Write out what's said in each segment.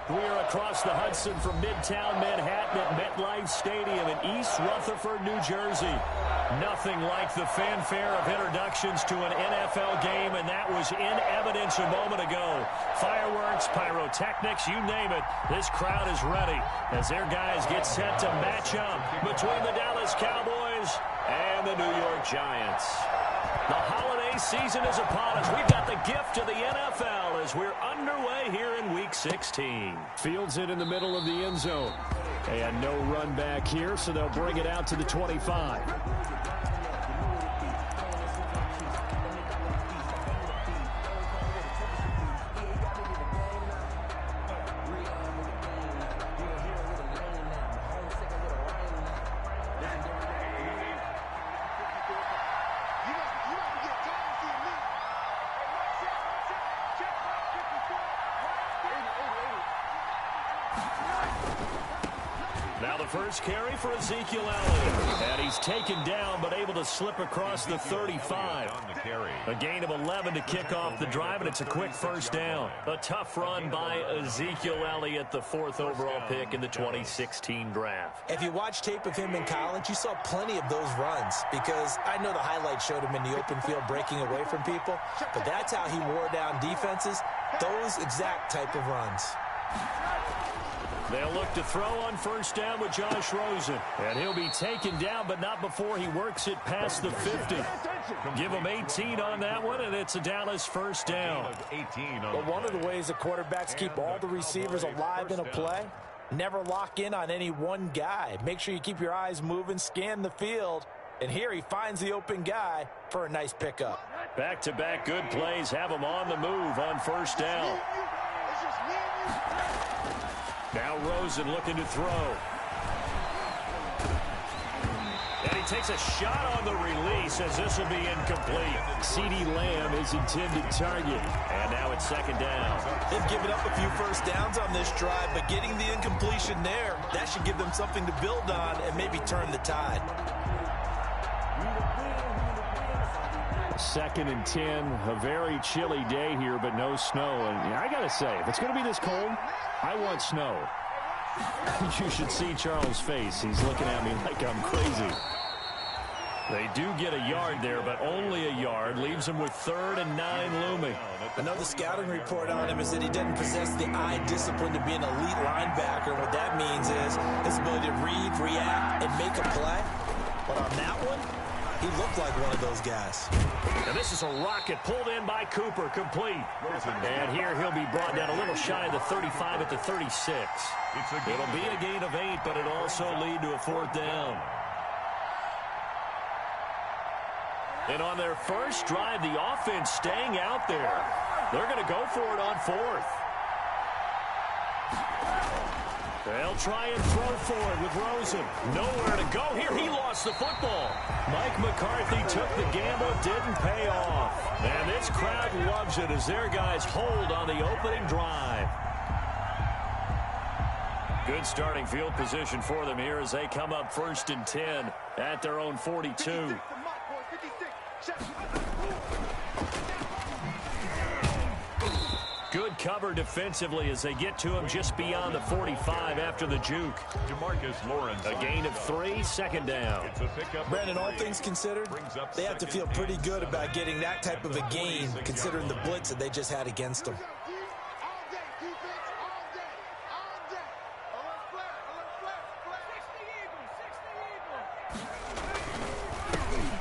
We are across the Hudson from Midtown Manhattan at MetLife Stadium in East Rutherford, New Jersey. Nothing like the fanfare of introductions to an NFL game, and that was in evidence a moment ago. Fireworks, pyrotechnics, you name it. This crowd is ready as their guys get set to match up between the Dallas Cowboys and the New York Giants. The holiday season is upon us. We've got the gift of the NFL as we're underway here in Week 16. Fields it in the middle of the end zone. And no run back here, so they'll bring it out to the 25. Now the first carry for Ezekiel Elliott. And he's taken down but able to slip across the 35. A gain of 11 to kick off the drive, and it's a quick first down. A tough run by Ezekiel Elliott, the 4th overall pick in the 2016 draft. If you watch tape of him in college, you saw plenty of those runs, because I know the highlights showed him in the open field breaking away from people, but that's how he wore down defenses, those exact type of runs. They'll look to throw on first down with Josh Rosen. And he'll be taken down, but not before he works it past the 50. Give him 18 on that one, and it's a Dallas first down. Well, one of the ways the quarterbacks keep all the receivers alive in a play, never lock in on any one guy. Make sure you keep your eyes moving, scan the field. And here he finds the open guy for a nice pickup. Back-to-back good plays have him on the move on first down. Now Rosen looking to throw. And he takes a shot on the release as this will be incomplete. CeeDee Lamb is intended target. And now it's second down. They've given up a few first downs on this drive, but getting the incompletion there, that should give them something to build on and maybe turn the tide. 2nd and 10, a very chilly day here, but no snow. And I got to say, if it's going to be this cold, I want snow. You should see Charles' face. He's looking at me like I'm crazy. They do get a yard there, but only a yard. Leaves them with 3rd and 9 looming. I know the scouting report on him is that he doesn't possess the eye discipline to be an elite linebacker. What that means is his ability to read, react, and make a play. But on that one, he looked like one of those guys. And this is a rocket pulled in by Cooper, complete. And here he'll be brought down a little shy of the 35 at the 36. It'll be a gain of 8, but it'll also lead to a 4th down. And on their first drive, the offense staying out there. They're going to go for it on 4th. They'll try and throw for it with Rosen. Nowhere to go here. He lost the football. Mike McCarthy took the gamble, didn't pay off. And this crowd loves it as their guys hold on the opening drive. Good starting field position for them here as they come up 1st and 10 at their own 42. Good cover defensively as they get to him just beyond the 45 after the juke. A gain of 3, 2nd down. Brandon, all things considered, they have to feel pretty good about getting that type of a gain considering the blitz that they just had against them.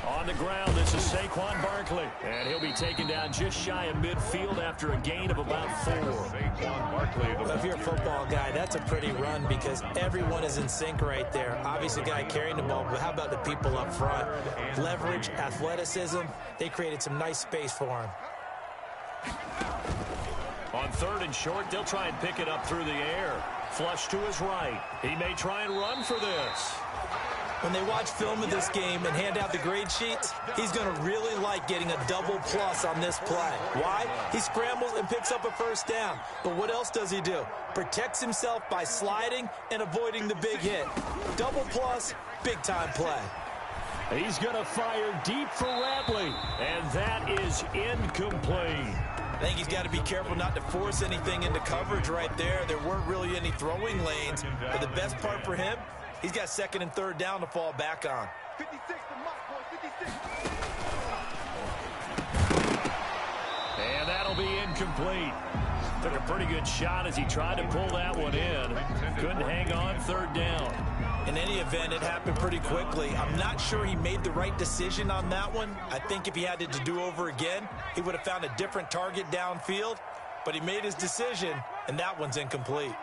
On the ground, this is Saquon Barkley. And he'll be taken down just shy of midfield after a gain of about 4. Well, if you're a football guy, that's a pretty run because everyone is in sync right there. Obviously, guy carrying the ball, but how about the people up front? Leverage, athleticism, they created some nice space for him. On 3rd and short, they'll try and pick it up through the air. Flush to his right. He may try and run for this. When they watch film of this game and hand out the grade sheets, he's going to really like getting a double plus on this play. Why? He scrambles and picks up a first down. But what else does he do? Protects himself by sliding and avoiding the big hit. Double plus, big-time play. He's going to fire deep for Ratley, and that is incomplete. I think he's got to be careful not to force anything into coverage right there. There weren't really any throwing lanes. But the best part for him, he's got second and third down to fall back on. 56 to Mike, boy, 56. And that'll be incomplete. Took a pretty good shot as he tried to pull that one in. Couldn't hang on third down. In any event, it happened pretty quickly. I'm not sure he made the right decision on that one. I think if he had it to do over again, he would have found a different target downfield. But he made his decision, and that one's incomplete.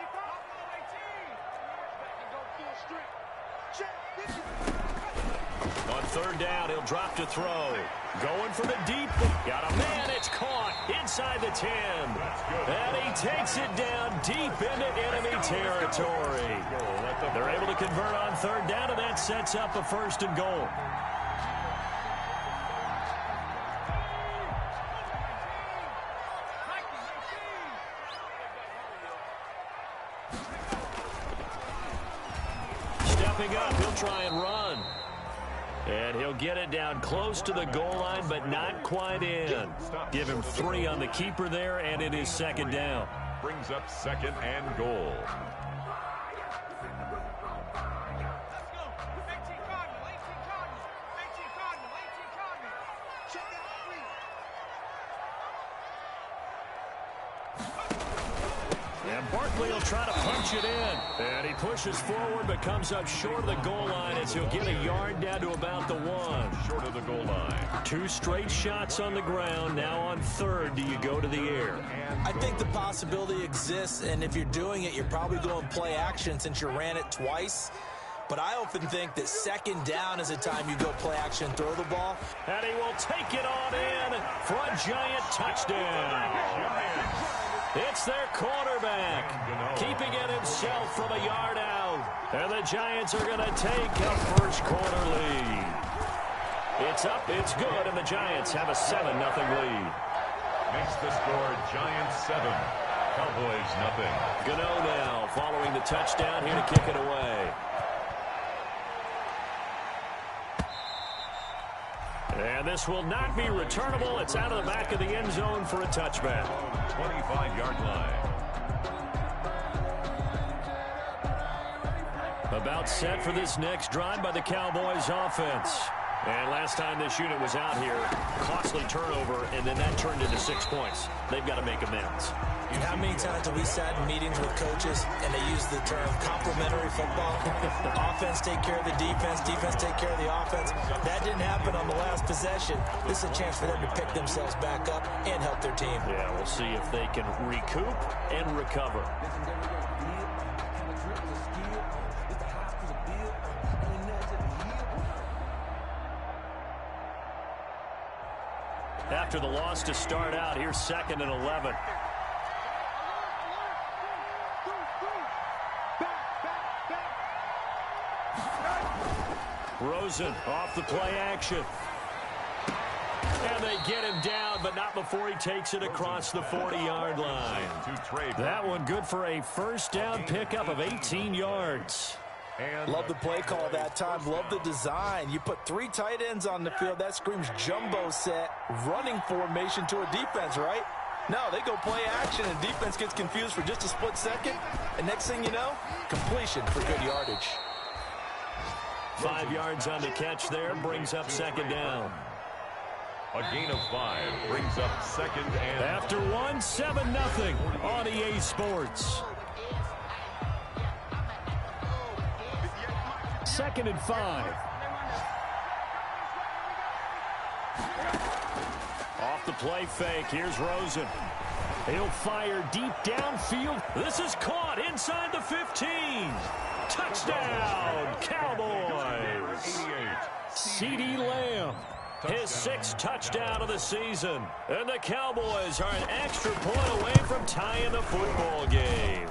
On third down, he'll drop to throw. Going for the deep. Got a man. It's caught inside the 10. And he takes it down deep into enemy territory. They're able to convert on third down, and that sets up a first and goal. Stepping up, he'll try and run. And he'll get it down close to the goal line, but not quite in. Give him 3 on the keeper there, and it is second down. Brings up second and goal. And Barkley will try to punch it in. And he pushes forward but comes up short of the goal line as he'll get a yard down to about the 1. Short of the goal line. 2 straight shots on the ground. Now on third, do you go to the air? I think the possibility exists, and if you're doing it, you're probably going play action since you ran it twice. But I often think that second down is a time you go play action, throw the ball. And he will take it on in for a giant touchdown. It's their quarterback, keeping it himself from a yard out. And the Giants are going to take a first quarter lead. It's up, it's good, and the Giants have a 7-0 lead. Makes the score Giants 7, Cowboys 0. Gano now following the touchdown here to kick it away. And this will not be returnable. It's out of the back of the end zone for a touchback. 25-yard line. About set for this next drive by the Cowboys offense. And last time this unit was out here, costly turnover, and then that turned into 6 points. They've got to make amends. And how many times have we sat in meetings with coaches and they use the term complementary football? Offense take care of the defense, defense take care of the offense. That didn't happen on the last possession. This is a chance for them to pick themselves back up and help their team. Yeah, we'll see if they can recoup and recover. After the loss to start out, here's 2nd and 11. Rosen off the play action. And they get him down, but not before he takes it across the 40-yard line. That one good for a first down pickup of 18 yards. Love the play call that time. Love the design. You put 3 tight ends on the field. That screams jumbo set, running formation to a defense, right? No, they go play action, and defense gets confused for just a split second. And next thing you know, completion for good yardage. 5 yards on the catch there, brings up second down. A gain of 5 brings up second and... After 1, 7-0 on EA Sports. 2nd and 5. Off the play fake, here's Rosen. He'll fire deep downfield. This is caught inside the 15. Touchdown, Cowboys. CeeDee Lamb, his 6th touchdown of the season. And the Cowboys are an extra point away from tying the football game.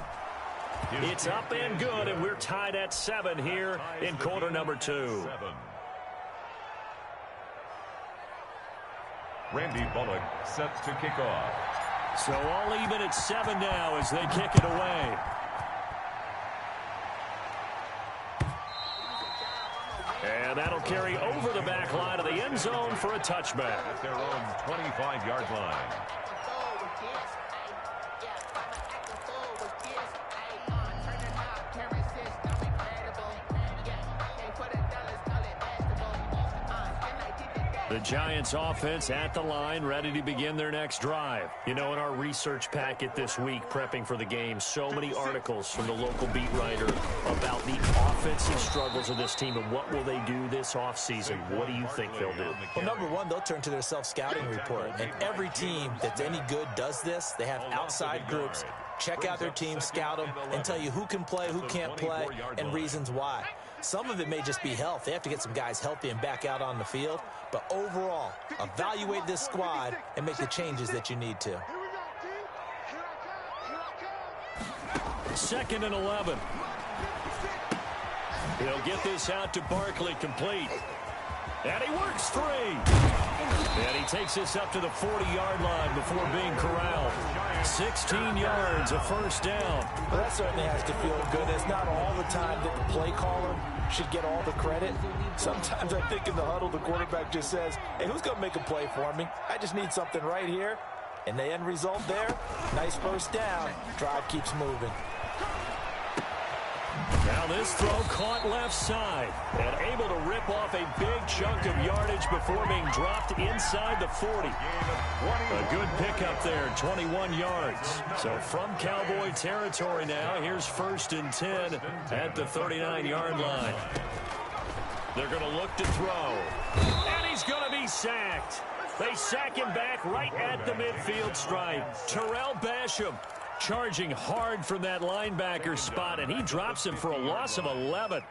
It's up and good, and we're tied at 7 here in quarter number 2. Randy Bullock set to kick off. So all even at 7 now as they kick it away. And that'll carry over the back line of the end zone for a touchback. At their own 25-yard line. The Giants offense at the line, ready to begin their next drive. You know, in our research packet this week, prepping for the game, so many articles from the local beat writer about the offensive struggles of this team and what will they do this offseason. What do you think they'll do? Well, number one, they'll turn to their self-scouting report. And every team that's any good does this. They have outside groups. Check out their team, scout them, and tell you who can play, who can't play, and reasons why. Some of it may just be health. They have to get some guys healthy and back out on the field. But overall, evaluate this squad and make the changes that you need to. 2nd and 11. He'll get this out to Barkley, complete. And he works free. And he takes this up to the 40-yard line before being corralled. 16 yards, a first down. Well, that certainly has to feel good. It's not all the time that the play caller should get all the credit. Sometimes I think in the huddle, the quarterback just says, hey, who's going to make a play for me? I just need something right here. And the end result there, nice first down. Drive keeps moving. Now this throw caught left side and able to rip off a big chunk of yardage before being dropped inside the 40. A good pickup there, 21 yards. So from Cowboy territory now, here's 1st and 10 at the 39-yard line. They're going to look to throw. And he's going to be sacked. They sack him back right at the midfield stripe. Terrell Basham charging hard from that linebacker spot, and he drops him for a loss of 11.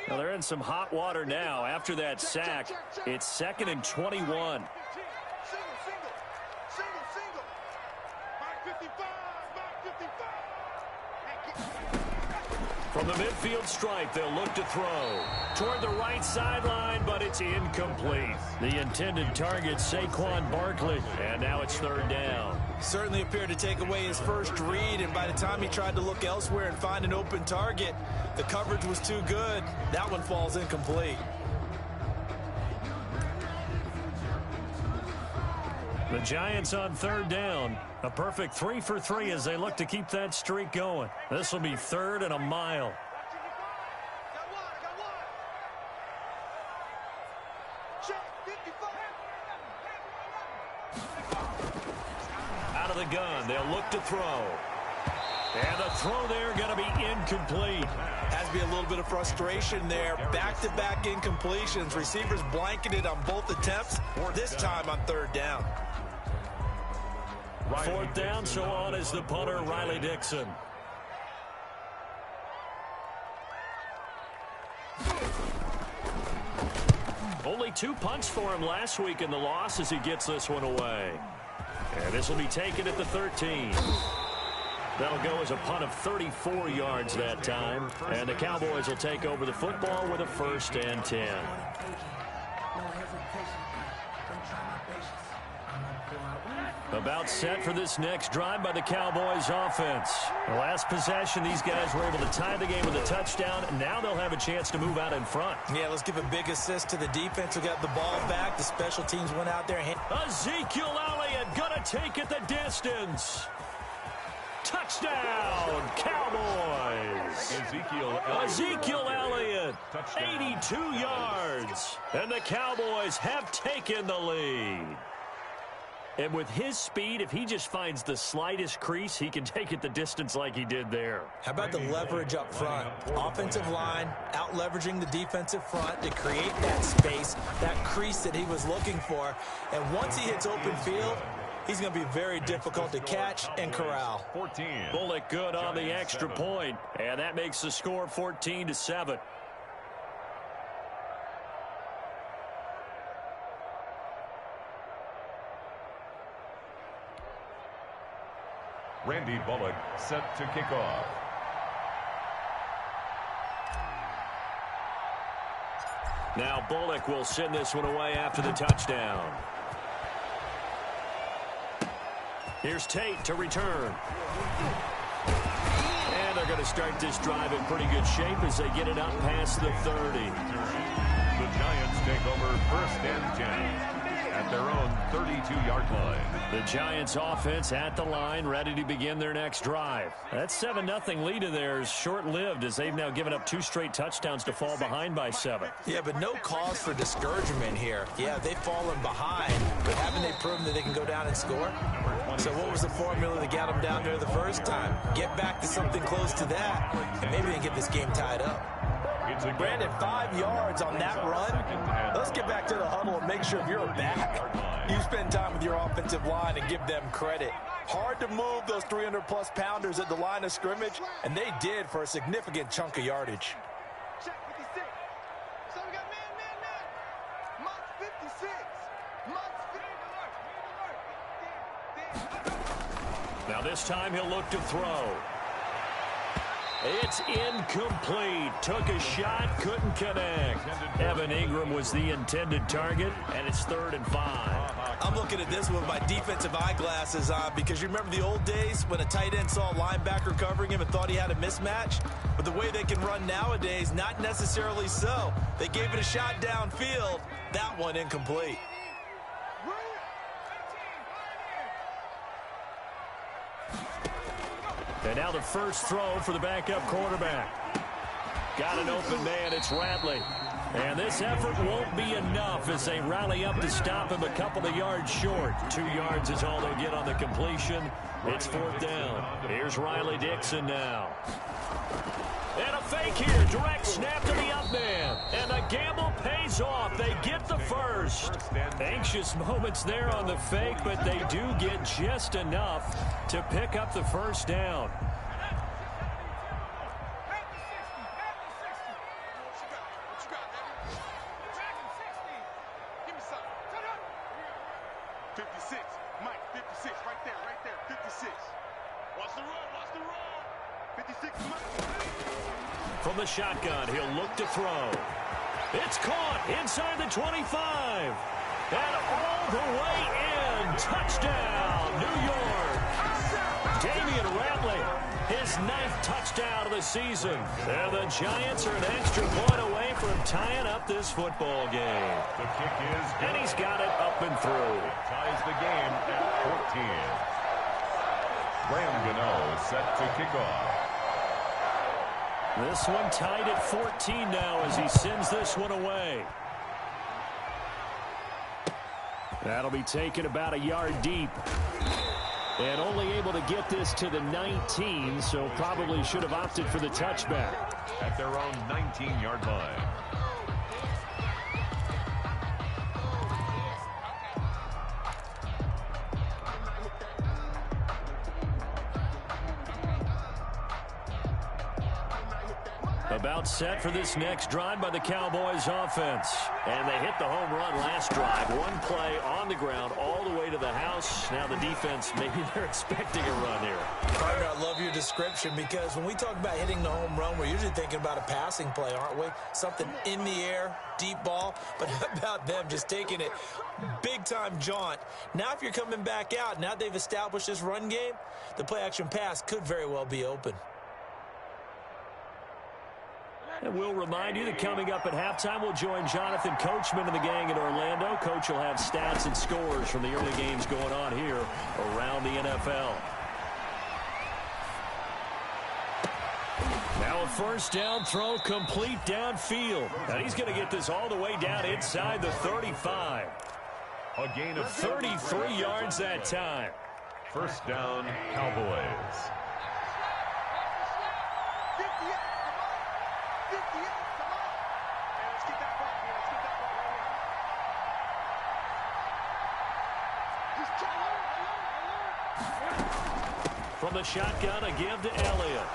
Well, they're in some hot water now. After that sack, it's 2nd and 21. From the midfield stripe, they'll look to throw toward the right sideline, but it's incomplete. The intended target, Saquon Barkley, and now it's 3rd down. Certainly appeared to take away his first read, and by the time he tried to look elsewhere and find an open target, the coverage was too good. That one falls incomplete. The Giants on 3rd down. A perfect 3 for 3 as they look to keep that streak going. This will be 3rd and a mile. Out of the gun, they'll look to throw. And the throw there going to be incomplete. Has to be a little bit of frustration there. Back-to-back incompletions. Receivers blanketed on both attempts, this time on 3rd down. 4th down, so on is the punter, Riley Dixon. Only 2 punts for him last week in the loss as he gets this one away. And this will be taken at the 13. That'll go as a punt of 34 yards that time. And the Cowboys will take over the football with a 1st and 10. About set for this next drive by the Cowboys offense. The last possession, these guys were able to tie the game with a touchdown. Now they'll have a chance to move out in front. Yeah, let's give a big assist to the defense who got the ball back. The special teams went out there. Ezekiel Elliott gonna take it the distance. Touchdown, Cowboys. Ezekiel Elliott, 82 yards. And the Cowboys have taken the lead. And with his speed, if he just finds the slightest crease, he can take it the distance like he did there. How about the leverage up front? Offensive line out leveraging the defensive front to create that space, that crease that he was looking for. And once he hits open field, he's going to be very difficult to catch and corral. 14. Bullock good on the extra point, and that makes the score 14-7. Randy Bullock set to kick off. Now Bullock will send this one away after the touchdown. Here's Tate to return. And they're going to start this drive in pretty good shape as they get it up past the 30. The Giants take over 1st and 10 at their own 32-yard line. The Giants offense at the line, ready to begin their next drive. That 7-0 lead of theirs short-lived as they've now given up 2 straight touchdowns to fall behind by 7. Yeah, but no cause for discouragement here. Yeah, they've fallen behind, but haven't they proven that they can go down and score? So what was the formula that got them down there the first time? Get back to something close to that, and maybe they can get this game tied up. Brandon, 5 yards on that run. Let's get back to the huddle and make sure if you're back, you spend time with your offensive line and give them credit. Hard to move those 300-plus pounders at the line of scrimmage, and they did for a significant chunk of yardage. Check 56. So we got man. Mox 56. Mox 50. Now this time he'll look to throw. It's incomplete. Took a shot, couldn't connect. Evan Ingram was the intended target, and it's 3rd and 5. I'm looking at this with my defensive eyeglasses on because you remember the old days when a tight end saw a linebacker covering him and thought he had a mismatch? But the way they can run nowadays, not necessarily so. They gave it a shot downfield. That one incomplete. And now the first throw for the backup quarterback. Got an open man, it's Ratley. And this effort won't be enough as they rally up to stop him a couple of yards short. 2 yards is all they'll get on the completion. It's 4th down. Here's Riley Dixon now. And a fake here. Direct snap to the up man. And the gamble pays off. They get the first. Anxious moments there on the fake, but they do get just enough to pick up the first down. From the shotgun, he'll look to throw. It's caught inside the 25. And all the way in. Touchdown, New York. Damian Ratley, his 9th touchdown of the season. And the Giants are an extra point away from tying up this football game. The kick is good. And he's got it up and through. Ties the game at 14. Graham Gano is set to kick off. This one tied at 14 now as he sends this one away. That'll be taken about a yard deep. And only able to get this to the 19, so probably should have opted for the touchback. At their own 19-yard line. About set for this next drive by the Cowboys offense. And they hit the home run last drive. One play on the ground all the way to the house. Now the defense, maybe they're expecting a run here. Partner, I love your description because when we talk about hitting the home run, we're usually thinking about a passing play, aren't we? Something in the air, deep ball. But how about them just taking it big-time jaunt? Now if you're coming back out, now they've established this run game, the play-action pass could very well be open. And we'll remind you that coming up at halftime, we'll join Jonathan Coachman and the gang in Orlando. Coach will have stats and scores from the early games going on here around the NFL. Now a first down throw complete downfield. And he's going to get this all the way down inside the 35. A gain of 33 yards that time. First down, Cowboys. From the shotgun, a give to Elliott.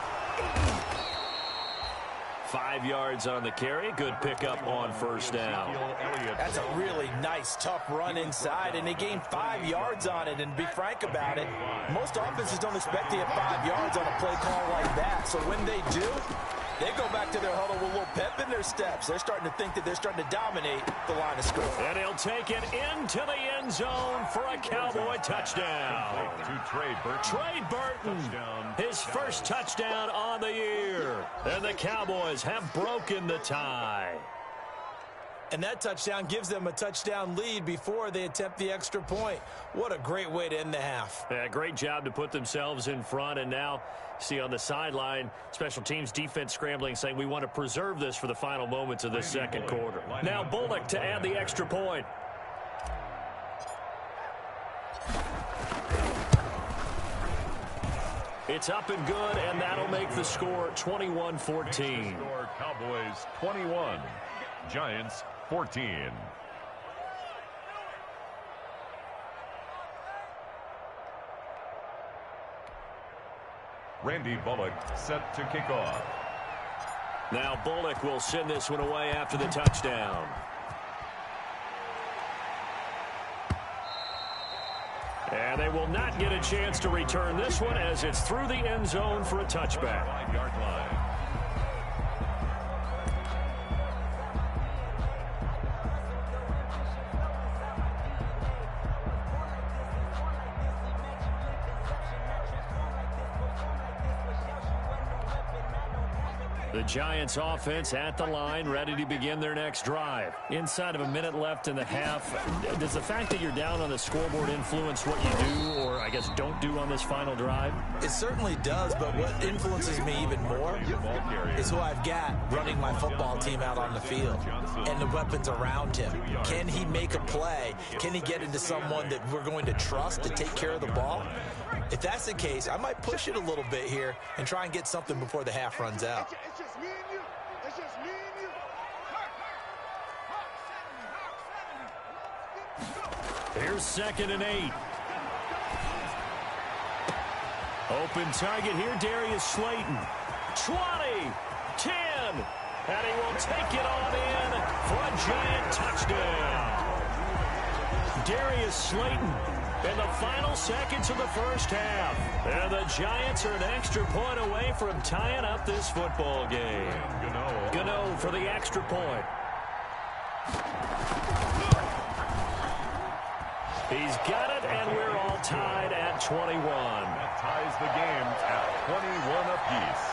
5 yards on the carry. Good pickup on first down. That's a really nice, tough run inside, and they gained 5 yards on it. And to be frank about it, most offenses don't expect to get 5 yards on a play call like that. So when they do, they go back to their huddle with a little pep in their steps. They're starting to think that they're starting to dominate the line of scrimmage. And he'll take it into the end zone for a Cowboy touchdown. To Trey Burton. Trey Burton, his first touchdown on the year. And the Cowboys have broken the tie. And that touchdown gives them a touchdown lead before they attempt the extra point. What a great way to end the half. Yeah, great job to put themselves in front. And now, see on the sideline, special teams defense scrambling, saying we want to preserve this for the final moments of this second quarter. Now Bullock to add the extra point. It's up and good, and that'll make the score 21-14. Cowboys 21, Giants 14. Randy Bullock set to kick off. Now Bullock will send this one away after the touchdown. And they will not get a chance to return this one as it's through the end zone for a touchback. 5-yard line. The Giants offense at the line, ready to begin their next drive. Inside of a minute left in the half, does the fact that you're down on the scoreboard influence what you do, or I guess don't do on this final drive? It certainly does, but what influences me even more is who I've got running my football team out on the field and the weapons around him. Can he make a play? Can he get into someone that we're going to trust to take care of the ball? If that's the case, I might push it a little bit here and try and get something before the half runs out. It's just me and you. It's just me and you. Here's 2nd and 8. Open target here, Darius Slayton. 20, 10, and he will take it on in for a Giant touchdown. Darius Slayton in the final seconds of the first half. And the Giants are an extra point away from tying up this football game. Gano for the extra point. He's got it, and we're all tied at 21. That ties the game at 21 apiece.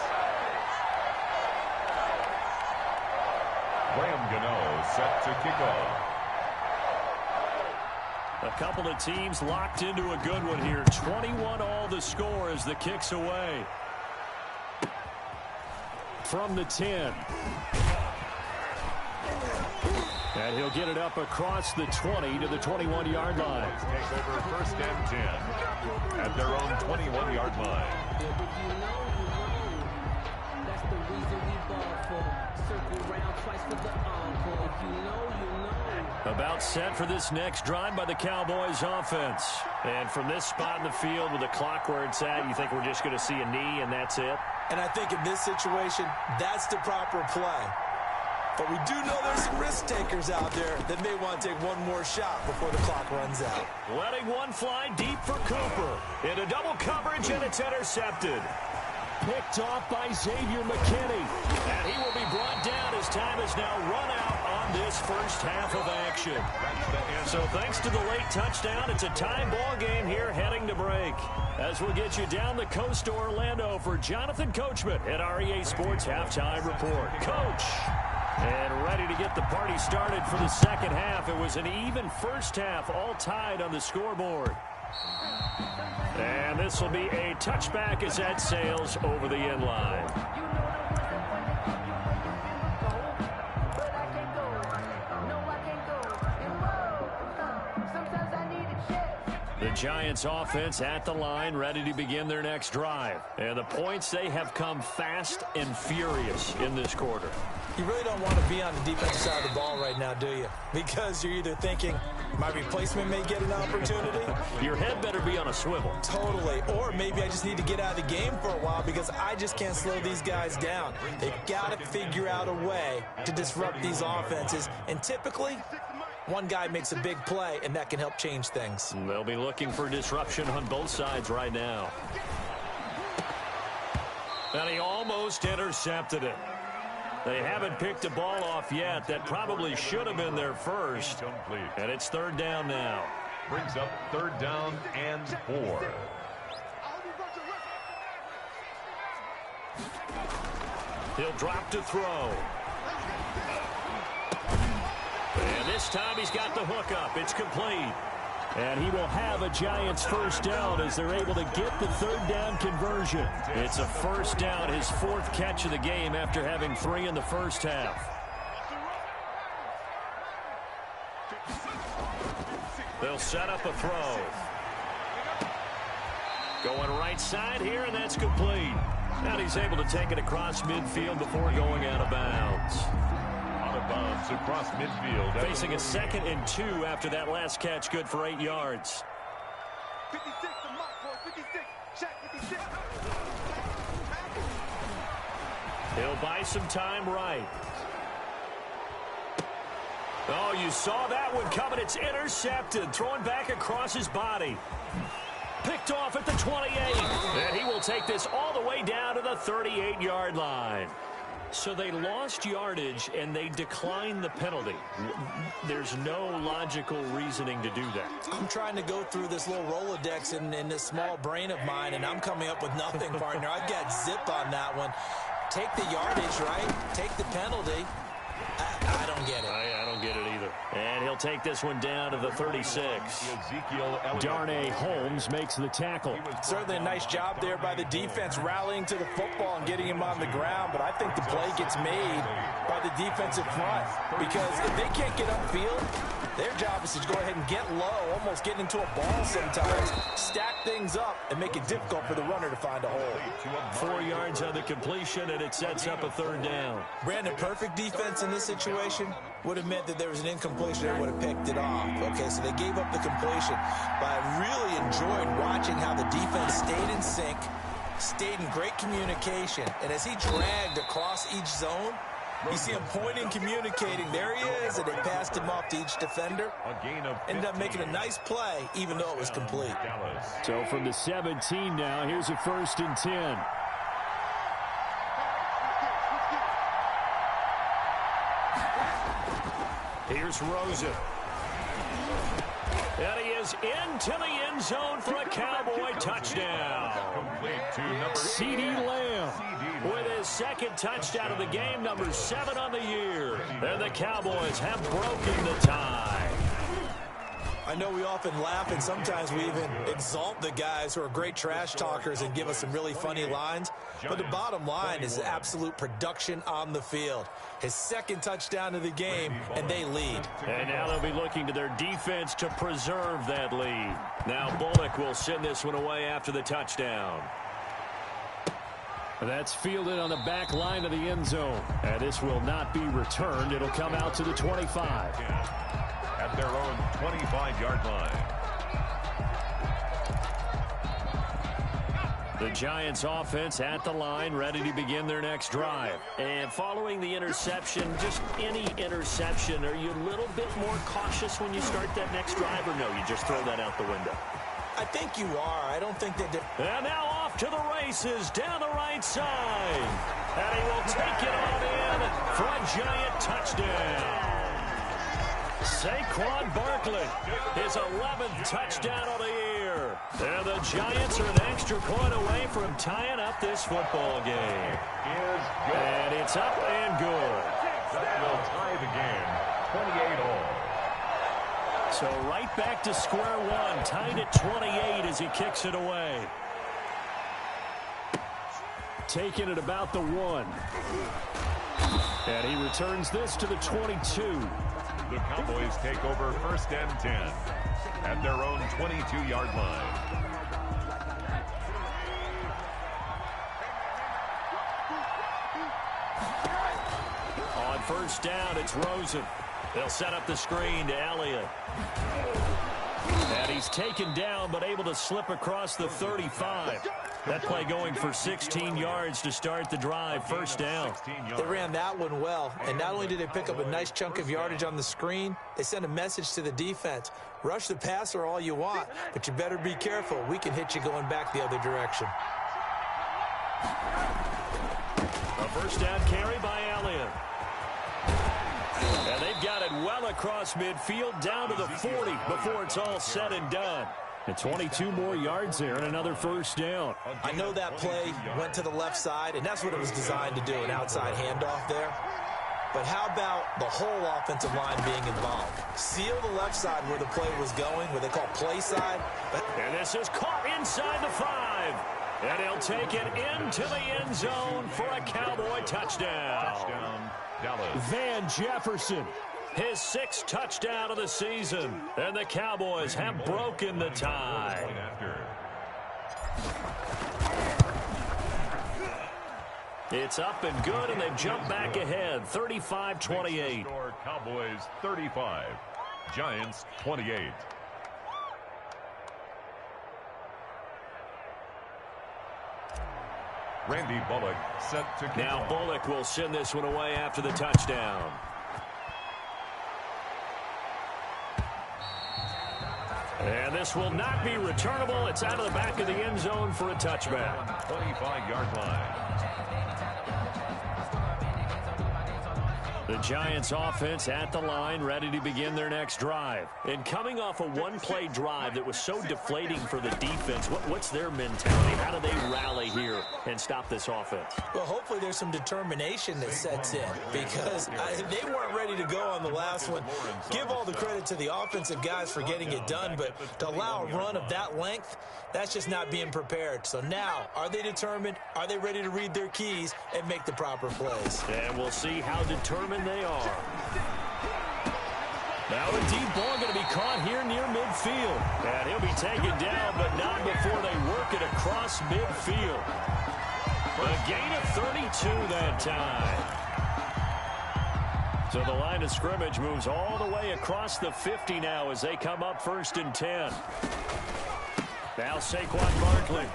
Graham Gano set to kick off. A couple of teams locked into a good one here. 21 all the score as the kick's away. From the 10. And he'll get it up across the 20 to the 21-yard line. Take over 1st and 10 at their own 21-yard line. That's the reason we ball for. Circle round twice for the encore. If you know, you know. About set for this next drive by the Cowboys offense. And from this spot in the field with the clock where it's at, you think we're just going to see a knee and that's it? And I think in this situation, that's the proper play. But we do know there's some risk takers out there that may want to take one more shot before the clock runs out. Letting one fly deep for Cooper. Into double coverage, and it's intercepted. Picked off by Xavier McKinney. And he will be brought down as time is now run out on this first half of action. So thanks to the late touchdown, it's a tie ball game here heading to break. As we'll get you down the coast to Orlando for Jonathan Coachman at our EA Sports Halftime Report. Coach. And ready to get the party started for the second half. It was an even first half, all tied on the scoreboard. And this will be a touchback as that sails over the end line. The Giants offense at the line, ready to begin their next drive. And the points, they have come fast and furious in this quarter. You really don't want to be on the defensive side of the ball right now, do you? Because you're either thinking, my replacement may get an opportunity. Your head better be on a swivel. Totally. Or maybe I just need to get out of the game for a while because I just can't slow these guys down. They've got to figure out a way to disrupt these offenses. And typically, one guy makes a big play, and that can help change things. They'll be looking for disruption on both sides right now. And he almost intercepted it. They haven't picked a ball off yet. That probably should have been their first. Incomplete. And it's 3rd down now. Brings up 3rd down and 4. He'll drop to throw. And this time he's got the hook up. It's complete. And he will have a Giants first down as they're able to get the third down conversion. It's a first down, his fourth catch of the game after having 3 in the first half. They'll set up a throw. Going right side here, and that's complete. And he's able to take it across midfield before going out of bounds. Out of bounds across midfield. Facing a 2nd and 2 after that last catch, good for 8 yards. 56 to Mark, boy, 56. Check 56. He'll buy some time right. Oh, you saw that one coming. It's intercepted. Throwing back across his body. Picked off at the 28. And he will take this all the way down to the 38-yard line. So they lost yardage, and they declined the penalty. There's no logical reasoning to do that. I'm trying to go through this little Rolodex in this small brain of mine, and I'm coming up with nothing, partner. I've got zip on that one. Take the yardage, right? Take the penalty. I don't get it. I don't get it either. And he'll take this one down to the 36. Darnay Holmes makes the tackle. Certainly a nice job there by the defense rallying to the football and getting him on the ground, but I think the play gets made by the defensive front because if they can't get upfield, their job is to go ahead and get low, almost get into a ball sometimes, stack things up, and make it difficult for the runner to find a hole. 4 yards on the completion, and it sets up a third down. Brandon, perfect defense in this situation would have meant that there was an incompletion and would have picked it off. Okay, so they gave up the completion, but I really enjoyed watching how the defense stayed in sync, stayed in great communication, and as he dragged across each zone, you see him pointing, communicating. There he is, and they passed him off to each defender. Ended up making a nice play, even though it was complete. So from the 17 now, here's a 1st and 10. Here's Rosen. And he is into the end zone for a Cowboy touchdown. CeeDee Lamb with his 2nd touchdown of the game, number 7 on the year. And the Cowboys have broken the tie. I know we often laugh, and sometimes we even exalt the guys who are great trash talkers and give us some really funny lines. But the bottom line is absolute production on the field. His 2nd touchdown of the game, and they lead. And now they'll be looking to their defense to preserve that lead. Now Bullock will send this one away after the touchdown. That's fielded on the back line of the end zone. And this will not be returned. It'll come out to the 25. At their own 25-yard line. The Giants offense at the line, ready to begin their next drive. And following the interception, just any interception, are you a little bit more cautious when you start that next drive, or no, you just throw that out the window? I think you are. I don't think that... And now off to the races, down the right side. And he will take it on in for a Giant touchdown. Saquon Barkley, his 11th touchdown of the year. And the Giants are an extra point away from tying up this football game. And it's up and good. That will tie the game, 28 all. So right back to square one, tied at 28 as he kicks it away. Taking it about the 1. And he returns this to the 22. The Cowboys take over 1st and 10 at their own 22-yard line. On 1st down, it's Rosen. They'll set up the screen to Elliott. And he's taken down, but able to slip across the 35. That play going for 16 yards to start the drive, 1st down. They ran that one well, and not only did they pick up a nice chunk of yardage on the screen, they sent a message to the defense. Rush the passer all you want, but you better be careful. We can hit you going back the other direction. A 1st down carry by Elliott. And they've got it well across midfield, down to the 40 before it's all said and done. And 22 more yards there and another 1st down. I know that play went to the left side, and that's what it was designed to do, an outside handoff there. But how about the whole offensive line being involved? Seal the left side where the play was going, where they call play side. And this is caught inside the 5. And he'll take it into the end zone for a Cowboy touchdown. Touchdown, Dallas. Van Jefferson, his 6th touchdown of the season. And the Cowboys have broken the tie. It's up and good, and they've jumped back ahead, 35-28. Cowboys 35, Giants 28. Randy Bullock set to kick Now off. Bullock will send this one away after the touchdown. And this will not be returnable. It's out of the back of the end zone for a touchback. 25-yard line. The Giants offense at the line, ready to begin their next drive. And coming off a one-play drive that was so deflating for the defense, what's their mentality? How do they rally here and stop this offense? Well, hopefully there's some determination that sets in, because they weren't ready to go on the last one. Give all the credit to the offensive guys for getting it done, but to allow a run of that length, that's just not being prepared. So now, are they determined? Are they ready to read their keys and make the proper plays? And we'll see how determined they are. Now a deep ball going to be caught here near midfield. And he'll be taken down, but not before they work it across midfield. A gain of 32 that time. So the line of scrimmage moves all the way across the 50 now as they come up 1st and 10. Now Saquon Barkley.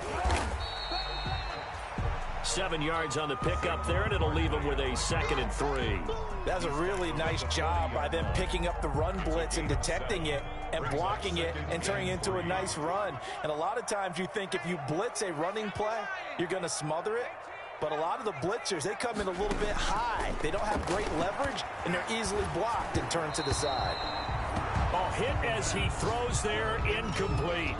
7 yards on the pickup there, and it'll leave them with a 2nd and 3. That's a really nice job by them picking up the run blitz and detecting it and blocking it and turning it into a nice run. And a lot of times you think if you blitz a running play, you're going to smother it. But a lot of the blitzers, they come in a little bit high. They don't have great leverage, and they're easily blocked and turned to the side. Oh, hit as he throws there, incomplete.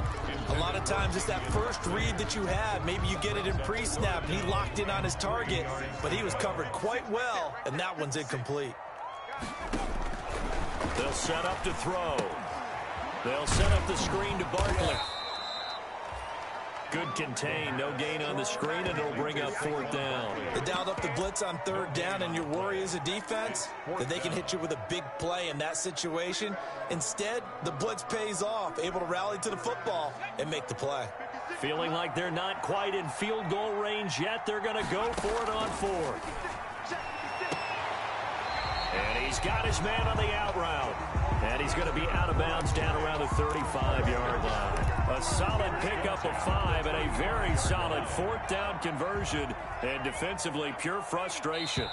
A lot of times it's that first read that you have. Maybe you get it in pre-snap, and he locked in on his target, but he was covered quite well, and that one's incomplete. They'll set up to throw. They'll set up the screen to Barkley. Good contain, no gain on the screen, and it'll bring up 4th down. They dialed up the blitz on 3rd down, and your worry as a defense that they can hit you with a big play in that situation. Instead, the blitz pays off, able to rally to the football and make the play. Feeling like they're not quite in field goal range yet, they're going to go for it on 4th. And he's got his man on the out route. And he's going to be out of bounds down around the 35-yard line. A solid pickup of 5 and a very solid 4th down conversion. And defensively, pure frustration.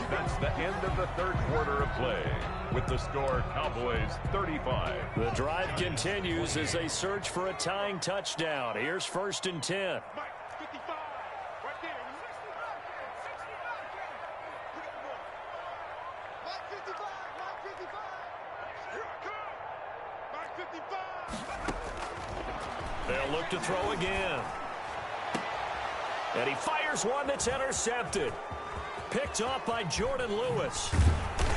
That's the end of the 3rd quarter of play. With the score, Cowboys 35. The drive continues as they search for a tying touchdown. Here's 1st and 10. They'll look to throw again. And he fires one that's intercepted. Picked off by Jordan Lewis.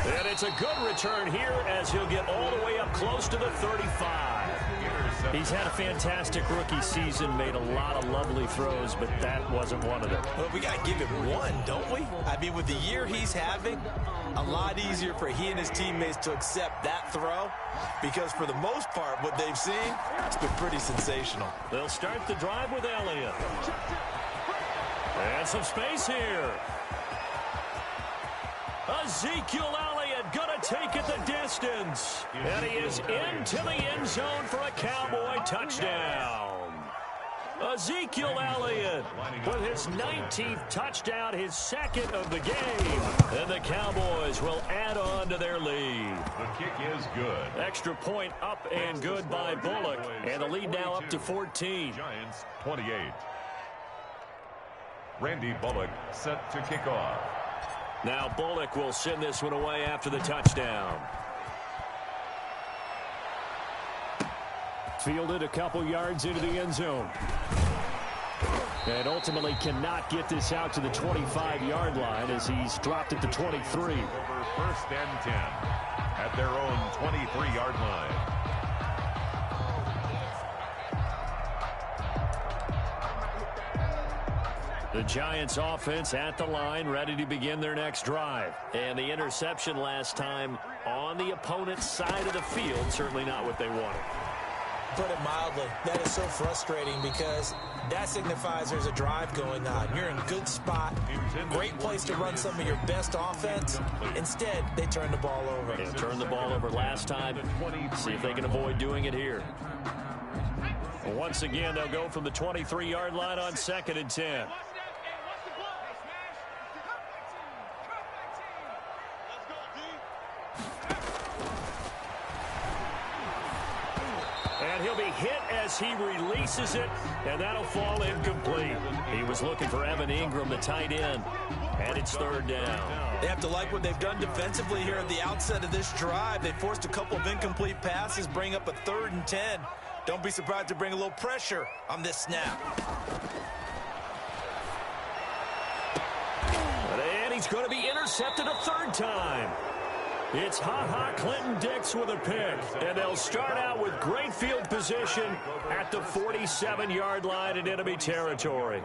And it's a good return here as he'll get all the way up close to the 35. He's had a fantastic rookie season, made a lot of lovely throws, but that wasn't one of them. Well, we got to give him one, don't we? I mean, with the year he's having, a lot easier for he and his teammates to accept that throw, because for the most part, what they've seen, it's been pretty sensational. They'll start the drive with Elliott. And some space here. Ezekiel Elliott going to take it the distance. And he is into the end zone for a Cowboy touchdown. Ezekiel Elliott with his 19th touchdown, his 2nd of the game. And the Cowboys will add on to their lead. The kick is good. Extra point up and good by Bullock. And the lead now up to 14. Giants 28. Randy Bullock set to kick off. Now Bullock will send this one away after the touchdown. Fielded a couple yards into the end zone. And ultimately cannot get this out to the 25-yard line as he's dropped it to 23. Over 1st and 10 at their own 23-yard line. The Giants offense at the line, ready to begin their next drive. And the interception last time on the opponent's side of the field, certainly not what they wanted. Put it mildly, that is so frustrating because that signifies there's a drive going on. You're in a good spot, great place to run some of your best offense. Instead, they turn the ball over. They turned the ball over last time. See if they can avoid doing it here. Once again, they'll go from the 23-yard line on 2nd and 10. And he'll be hit as he releases it, and that'll fall incomplete. He was looking for Evan Ingram, the tight end, and it's 3rd down. They have to like what they've done defensively here at the outset of this drive. They forced a couple of incomplete passes, bring up a 3rd and 10. Don't be surprised to bring a little pressure on this snap. And he's going to be intercepted a 3rd time. It's Clinton Dix with a pick, and they'll start out with great field position at the 47-yard line in enemy territory.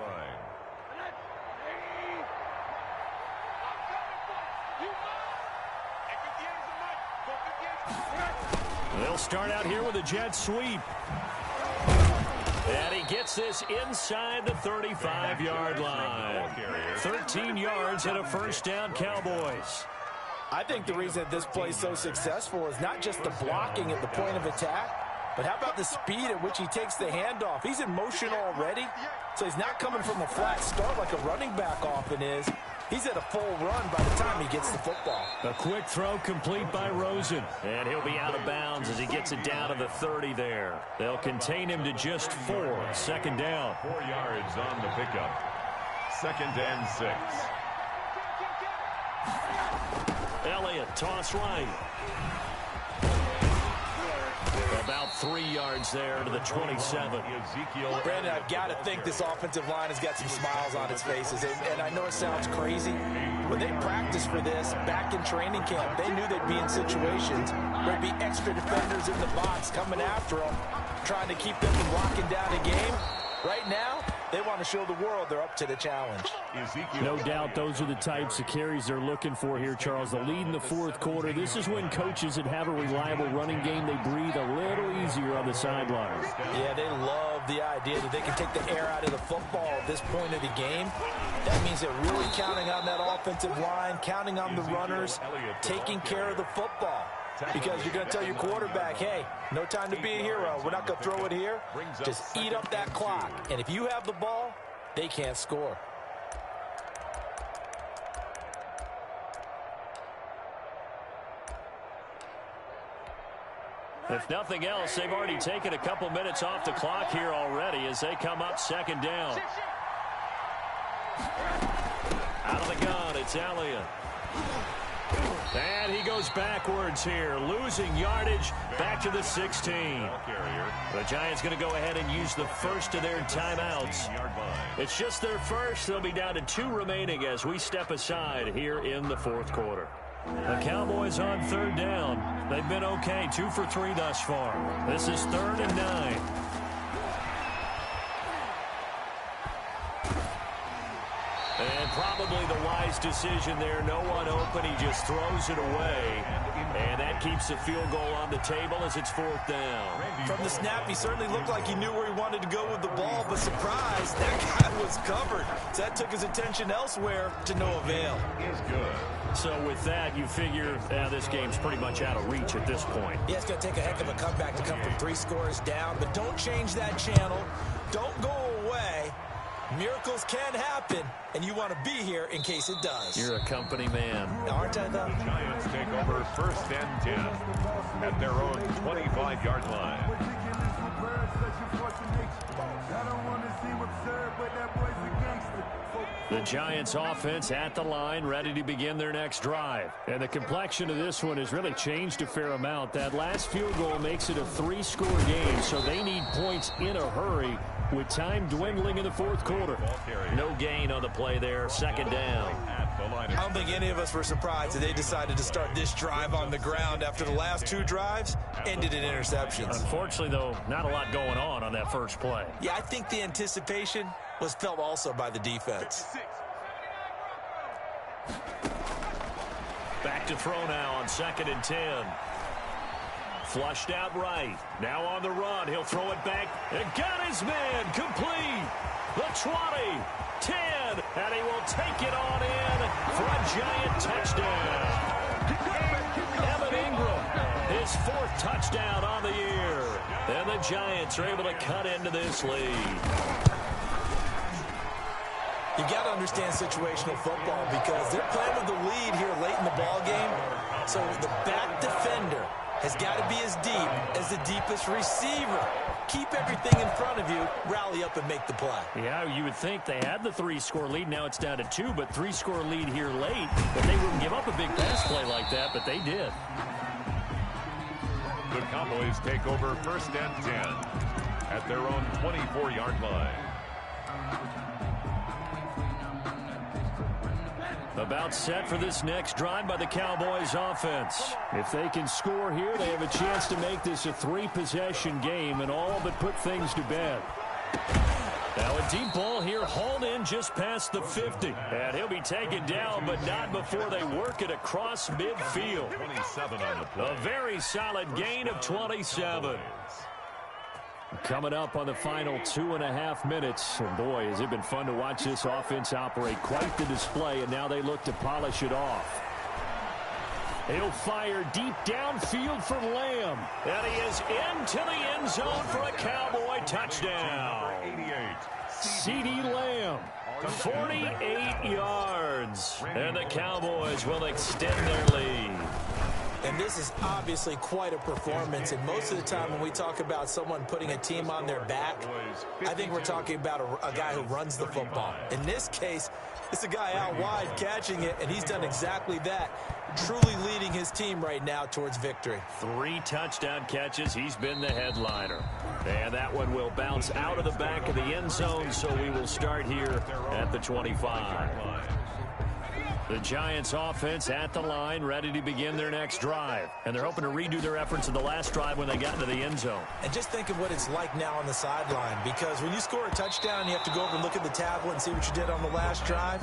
They'll start out here with a jet sweep. And he gets this inside the 35-yard line. 13 yards and a 1st down, Cowboys. I think the reason that this play is so successful is not just the blocking at the point of attack, but how about the speed at which he takes the handoff? He's in motion already, so he's not coming from a flat start like a running back often is. He's at a full run by the time he gets the football. A quick throw complete by Rosen. And he'll be out of bounds as he gets it down to the 30 there. They'll contain him to just 4. 2nd down. 4 yards on the pickup. 2nd and 6. Elliott, toss right. About 3 yards there to the 27. Brandon, I've got to think this offensive line has got some smiles on its faces. And I know it sounds crazy. When they practiced for this back in training camp, they knew they'd be in situations where there'd be extra defenders in the box coming after them, trying to keep them from locking down a game. Right now, they want to show the world they're up to the challenge. No doubt those are the types of carries they're looking for here, Charles. The lead in the 4th quarter. This is when coaches that have a reliable running game, they breathe a little easier on the sidelines. Yeah, they love the idea that they can take the air out of the football at this point of the game. That means they're really counting on that offensive line, counting on the runners, taking care of the football. Because you're going to tell your quarterback, hey, no time to be a hero. We're not going to throw it here. Just eat up that clock. And if you have the ball, they can't score. If nothing else, they've already taken a couple minutes off the clock here already as they come up 2nd down. Out of the gun, it's Elliott. And he goes backwards here, losing yardage back to the 16. The Giants going to go ahead and use the first of their timeouts. It's just their first. They'll be down to 2 remaining as we step aside here in the 4th quarter. The Cowboys on 3rd down. They've been okay, 2 for 3 thus far. This is 3rd and 9. And probably the wise decision there. No one open. He just throws it away. And that keeps the field goal on the table as it's 4th down. From the snap, he certainly looked like he knew where he wanted to go with the ball, but surprise, that guy was covered. So that took his attention elsewhere to no avail. Is good. So with that, you figure this game's pretty much out of reach at this point. Yeah, it's going to take a heck of a comeback to come from 3 scores down, but don't change that channel. Don't go away. Miracles can happen, and you want to be here in case it does. You're a company man. Aren't I, though? The Giants take over 1st and 10 at their own 25-yard line. The Giants offense at the line, ready to begin their next drive. And the complexion of this one has really changed a fair amount. That last field goal makes it a 3-score game, so they need points in a hurry. with time dwindling in the fourth quarter. No gain on the play there, second down. I don't think any of us were surprised that they decided to start this drive on the ground after the last two drives ended in interceptions. Unfortunately, though, not a lot going on that first play. Yeah, I think the anticipation was felt also by the defense. Back to throw now on 2nd and 10. Flushed out right. Now on the run. He'll throw it back. And got his man. Complete. The 20. 10. And he will take it on in for a giant touchdown. Evan Ingram, his 4th touchdown on the year. And the Giants are able to cut into this lead. You got to understand situational football because they're playing with the lead here late in the ball game. So the back defender has got to be as deep as the deepest receiver. Keep everything in front of you, rally up and make the play. Yeah, you would think they had the 3-score lead. Now it's down to 2, but 3-score lead here late. But they wouldn't give up a big pass play like that, but they did. The Cowboys take over 1st and 10 at their own 24-yard line. About set for this next drive by the Cowboys offense. If they can score here, they have a chance to make this a 3-possession game and all but put things to bed. Now a deep ball here, hauled in just past the 50. And he'll be taken down, but not before they work it across midfield. 27 on the play. A very solid gain of 27. Coming up on the final 2.5 minutes. And boy, has it been fun to watch this offense operate. Quite the display, and now they look to polish it off. He'll fire deep downfield for Lamb. And he is into the end zone for a Cowboy touchdown. 88. CeeDee Lamb. 48 yards. And the Cowboys will extend their lead. And this is obviously quite a performance. And most of the time when we talk about someone putting a team on their back, I think we're talking about a guy who runs the football. In this case, it's a guy out wide catching it, and he's done exactly that, truly leading his team right now towards victory. 3 touchdown catches. He's been the headliner. And that one will bounce out of the back of the end zone, so we will start here at the 25. The Giants offense at the line, ready to begin their next drive. And they're hoping to redo their efforts in the last drive when they got into the end zone. And just think of what it's like now on the sideline, because when you score a touchdown, you have to go over and look at the tablet and see what you did on the last drive.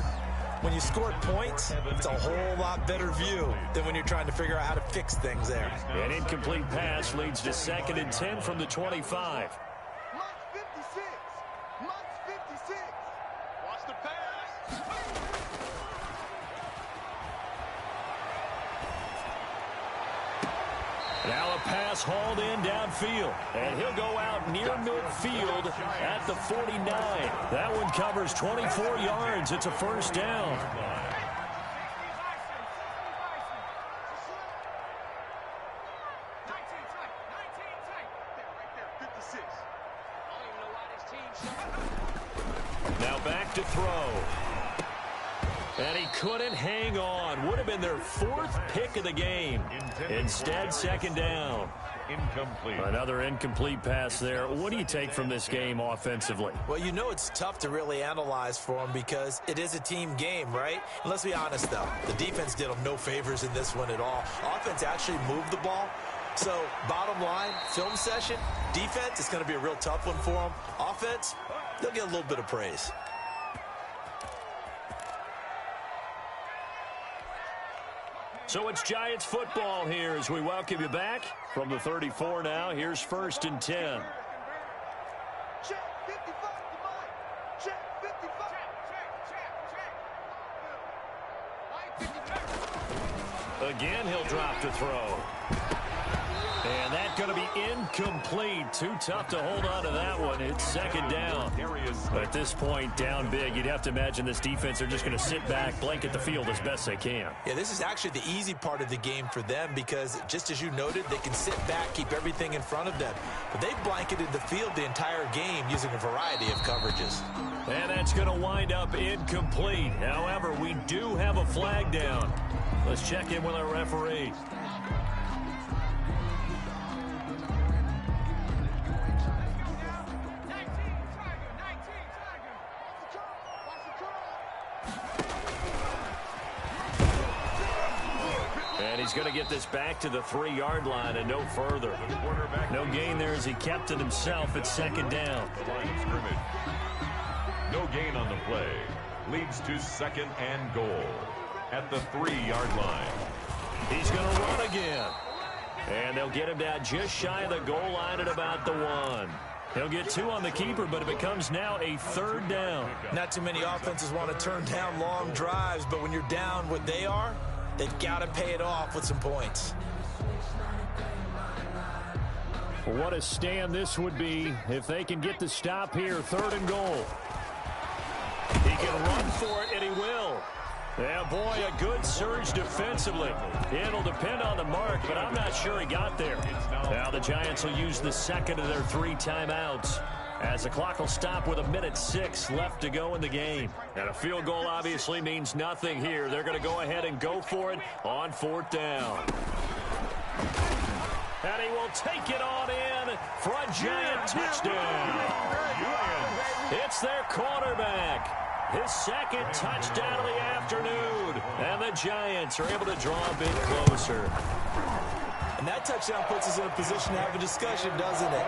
When you scored points, it's a whole lot better view than when you're trying to figure out how to fix things there. An incomplete pass leads to 2nd and 10 from the 25. Mike 56. Mike 56. Watch the pass. Now a pass hauled in downfield. And he'll go out near midfield at the 49. That one covers 24 yards. It's a 1st down. Now back to throw. And he couldn't hang on. Would have been their 4th pick of the game. Instead, 2nd down. Incomplete. Another incomplete pass there. What do you take from this game offensively? Well, you know it's tough to really analyze for them because it is a team game, right? And let's be honest, though. The defense did them no favors in this one at all. Offense actually moved the ball. So, bottom line, film session, defense, it's going to be a real tough one for them. Offense, they'll get a little bit of praise. So it's Giants football here as we welcome you back from the 34 now. Here's 1st and 10. Check 55 to Mike. Check 55. Again, he'll drop to throw. And that's going to be incomplete. Too tough to hold on to that one. It's 2nd down. At this point, down big, you'd have to imagine this defense are just going to sit back, blanket the field as best they can. Yeah, this is actually the easy part of the game for them because, just as you noted, they can sit back, keep everything in front of them. But they've blanketed the field the entire game using a variety of coverages. And that's going to wind up incomplete. However, we do have a flag down. Let's check in with our referee. he's going to get this back to the 3-yard line and no further. No gain there as he kept it himself at second down. The line of scrimmage. No gain on the play. Leads to second and goal at the 3-yard line. He's going to run again. And they'll get him down just shy of the goal line at about the 1. He'll get 2 on the keeper, but it becomes now a 3rd down. Not too many offenses want to turn down long drives, but when you're down what they are, they've got to pay it off with some points. What a stand this would be if they can get the stop here. 3rd and goal. He can run for it, and he will. Yeah, boy, a good surge defensively. It'll depend on the mark, but I'm not sure he got there. Now the Giants will use the second of their 3 timeouts, as the clock will stop with 1:06 left to go in the game. And a field goal obviously means nothing here. They're going to go ahead and go for it on 4th down. And he will take it on in for a Giant touchdown. It's their quarterback. His second touchdown of the afternoon. And the Giants are able to draw a bit closer. And that touchdown puts us in a position to have a discussion, doesn't it?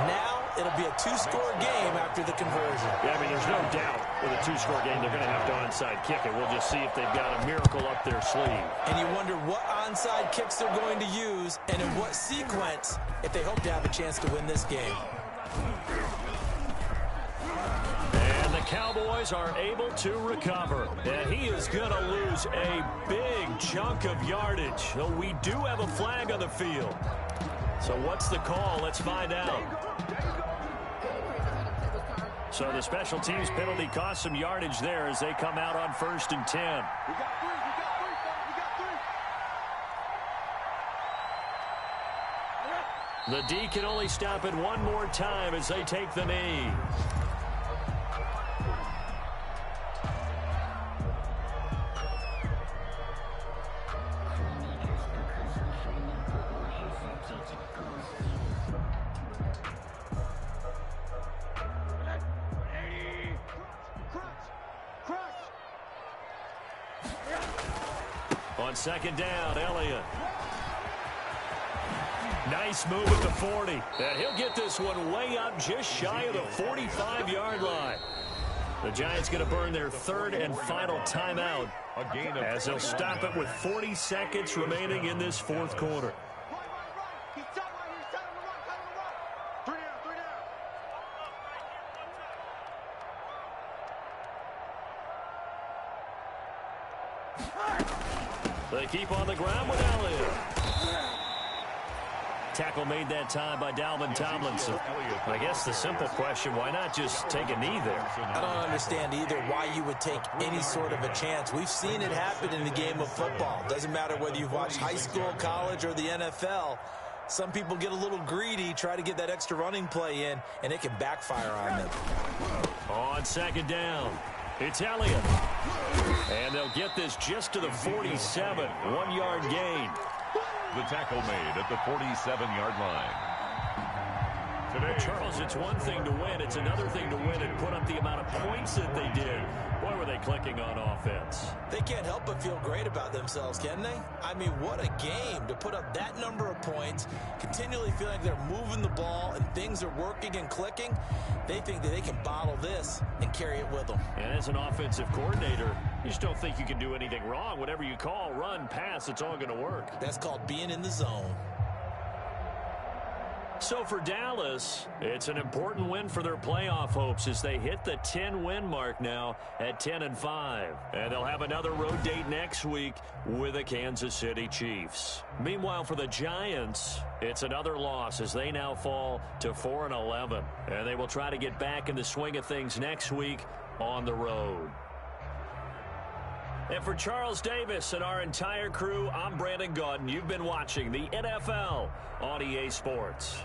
Now it'll be a 2-score game after the conversion. Yeah, I mean, there's no doubt with a 2-score game they're going to have to onside kick it. We'll just see if they've got a miracle up their sleeve. And you wonder what onside kicks they're going to use and in what sequence if they hope to have a chance to win this game. And the Cowboys are able to recover. And he is going to lose a big chunk of yardage. So we do have a flag on the field. So what's the call? Let's find out. So the special teams penalty cost some yardage there as they come out on 1st and 10. We got 3. The D can only stop it one more time as they take the knee. On 2nd down, Elliott. Nice move at the 40. And he'll get this one way up just shy of the 45-yard line. The Giants going to burn their 3rd and final timeout as they'll stop it with 40 seconds remaining in this 4th quarter. He's tight right here. Tell him to run. Tell him to run. 3 down. They keep on the ground with Elliott. Tackle made that time by Dalvin Tomlinson. I guess the simple question, why not just take a knee there? I don't understand either why you would take any sort of a chance. We've seen it happen in the game of football. Doesn't matter whether you've watched high school, college, or the NFL. Some people get a little greedy, try to get that extra running play in, and it can backfire on them. On 2nd down, it's Elliott. And they'll get this just to the 47, 1-yard gain. The tackle made at the 47-yard line. Today, Charles, it's one thing to win. It's another thing to win and put up the amount of points that they did. Boy, were they clicking on offense. They can't help but feel great about themselves, can they? I mean, what a game to put up that number of points, continually feel like they're moving the ball and things are working and clicking. They think that they can bottle this and carry it with them. And as an offensive coordinator, you just don't think you can do anything wrong. Whatever you call, run, pass, it's all going to work. That's called being in the zone. So for Dallas, it's an important win for their playoff hopes as they hit the 10-win mark now at 10-5. And they'll have another road date next week with the Kansas City Chiefs. Meanwhile, for the Giants, it's another loss as they now fall to 4-11. And they will try to get back in the swing of things next week on the road. And for Charles Davis and our entire crew, I'm Brandon Gaudin. You've been watching the NFL on EA Sports.